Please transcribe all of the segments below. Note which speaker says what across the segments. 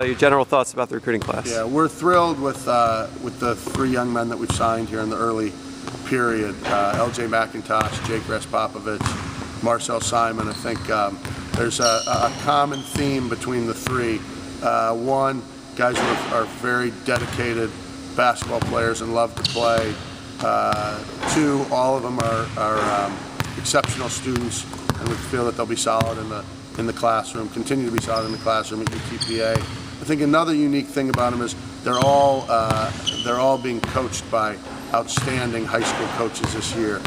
Speaker 1: Your general thoughts about the recruiting class?
Speaker 2: Yeah, we're thrilled with the 3 young men that we've signed here in the early period. LJ McIntosh, Jake Raspopovich, Marcel Simon. I think there's a common theme between the 3. One, guys who are very dedicated basketball players and love to play. 2, all of them are exceptional students, and we feel that they'll be solid in the classroom, continue to be solid in the classroom at UTPA. I think another unique thing about them is they're all being coached by outstanding high school coaches this year.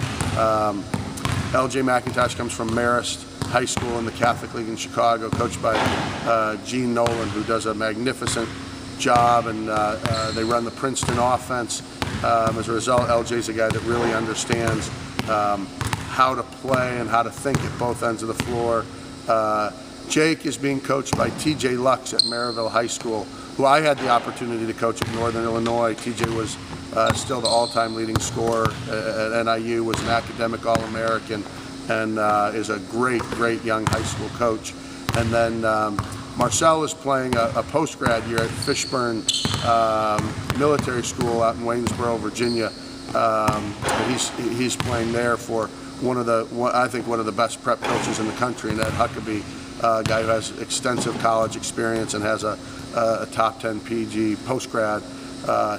Speaker 2: LJ McIntosh comes from Marist High School in the Catholic League in Chicago, coached by Gene Nolan, who does a magnificent job, and they run the Princeton offense. As a result, LJ's a guy that really understands how to play and how to think at both ends of the floor. Jake is being coached by TJ Lux at Maryville High School, who I had the opportunity to coach at Northern Illinois. TJ was still the all-time leading scorer at NIU, was an academic All-American, and is a great young high school coach. And then Marcel is playing a post-grad year at Fishburne Military School out in Waynesboro, Virginia. He's playing there for I think one of the best prep coaches in the country, and Ed Huckabee, a guy who has extensive college experience and has a top 10 PG post-grad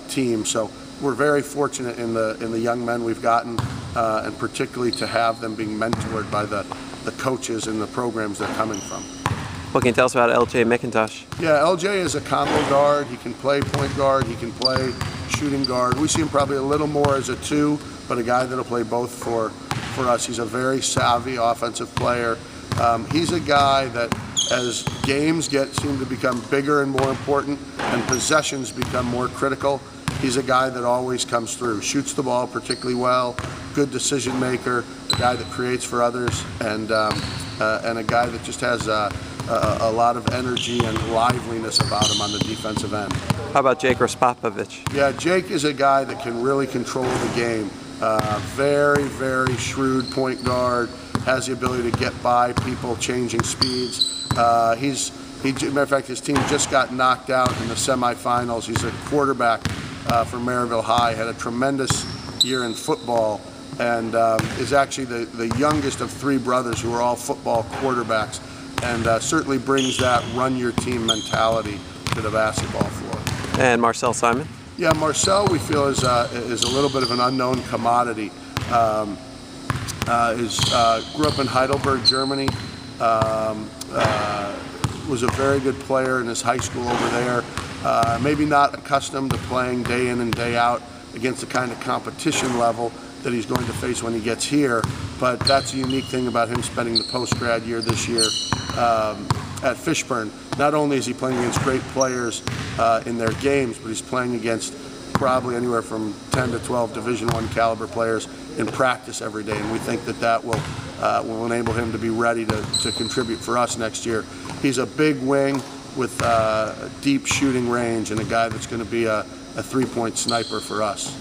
Speaker 2: team. So we're very fortunate in the young men we've gotten, and particularly to have them being mentored by the coaches and the programs they're coming from.
Speaker 1: What can you tell us about LJ McIntosh?
Speaker 2: Yeah, LJ is a combo guard. He can play point guard. He can play shooting guard. We see him probably a little more as a 2, but a guy that'll play both for us. He's a very savvy offensive player. He's a guy that, as games seem to become bigger and more important and possessions become more critical, he's a guy that always comes through. Shoots the ball particularly well, good decision maker, a guy that creates for others, and a guy that just has a lot of energy and liveliness about him on the defensive end.
Speaker 1: How about Jake Raspopovich?
Speaker 2: Yeah, Jake is a guy that can really control the game. Very shrewd point guard, has the ability to get by people changing speeds. Matter of fact, his team just got knocked out in the semifinals. He's a quarterback for Maryville High, had a tremendous year in football, and is actually the youngest of 3 brothers who are all football quarterbacks, and certainly brings that run your team mentality to the basketball floor.
Speaker 1: And Marcel Simon?
Speaker 2: Yeah, Marcel we feel is a little bit of an unknown commodity. Grew up in Heidelberg, Germany. Was a very good player in his high school over there. Maybe not accustomed to playing day in and day out against the kind of competition level that he's going to face when he gets here, but that's a unique thing about him spending the post-grad year this year at Fishburne. Not only is he playing against great players in their games, but he's playing against probably anywhere from 10 to 12 Division I caliber players in practice every day, and we think that will enable him to be ready to contribute for us next year. He's a big wing with deep shooting range, and a guy that's going to be a 3-point sniper for us.